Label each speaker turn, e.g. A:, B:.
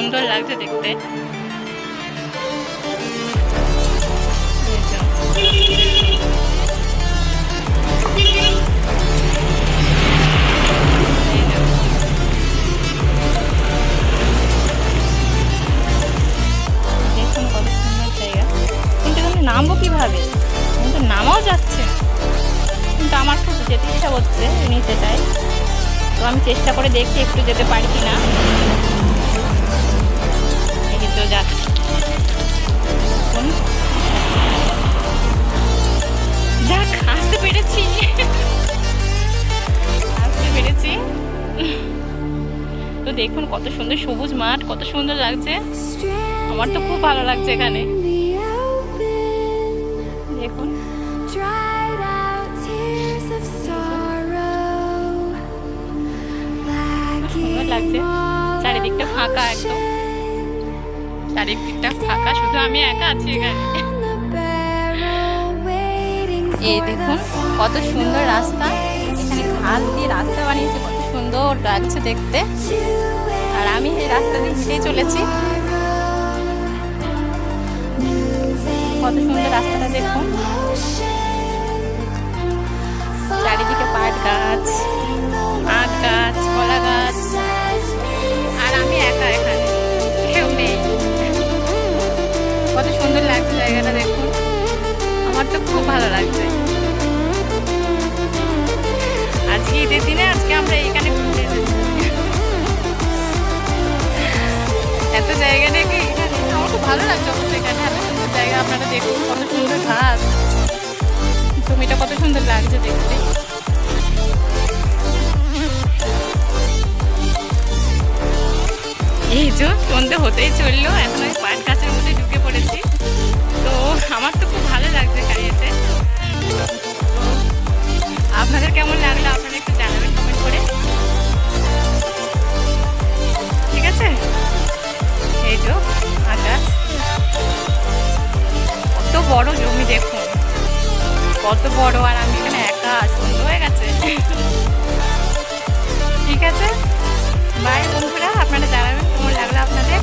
A: সুন্দর লাগছে দেখতে। দেখুন কত সুন্দর জায়গা, কিন্তু আমি নামবো কিভাবে? আমি তো নামাও যাচ্ছে না, কিন্তু আমার খুব যেতে ইচ্ছা করছে নিচেটায়। তো আমি চেষ্টা করে দেখছি একটু যেতে পারি কিনা। এই তো যাচ্ছি। যাক, আসতে পেরেছি, আসতে পেরেছি। তো দেখুন কত সুন্দর সবুজ মাঠ, কত সুন্দর লাগছে। আমার তো খুব ভালো লাগছে এখানে। দেখুন সুন্দর লাগছে, চারিদিকটা ফাঁকা, একদম চারিদিকটা ফাঁকা, শুধু আমি একা আছি এখানে। এই দেখুন কত সুন্দর রাস্তা, এখানে ঘাস দিয়ে রাস্তা বানিয়েছে, কত সুন্দর লাগছে দেখতে। আর আমি এই রাস্তা দিয়ে হেঁটেই চলেছি। কত সুন্দর রাস্তাটা দেখুন, চারিদিকে পাট গাছ, আখ গাছ, কলা গাছ, আর আমি একা এখানে, কেউ নেই। কত সুন্দর লাগছে জায়গাটা দেখুন, আমার তো খুব ভালো লাগছে। আজকে ঈদের দিনে আজকে আমরা এখানে ঘুরতে এসেছি। এত জায়গা দেখে এখানে আমার খুব ভালো লাগছে। অবশ্যই এখানে এত সুন্দর জায়গা, আপনারা দেখুন কত সুন্দর ঘাস, জমিটা কত সুন্দর লাগছে দেখতে। এই যে সন্ধে হতেই চললো, এখন ওই পাট গাছের মধ্যে ঢুকে পড়েছি। তো আমার তো খুব ভালো লাগছে এখানে। আপনাদের কেমন লাগলো আপনারা একটু জানাবেন কমেন্ট করে, ঠিক আছে? এই যে আকাশ, কত বড় জমি দেখুন, কত বড়, আর আমি এখানে একা, সুন্দর হয়ে গেছে। ঠিক আছে, বাই বন্ধুরা, আপনারা জানাবেন কেমন লাগলো আপনাদের।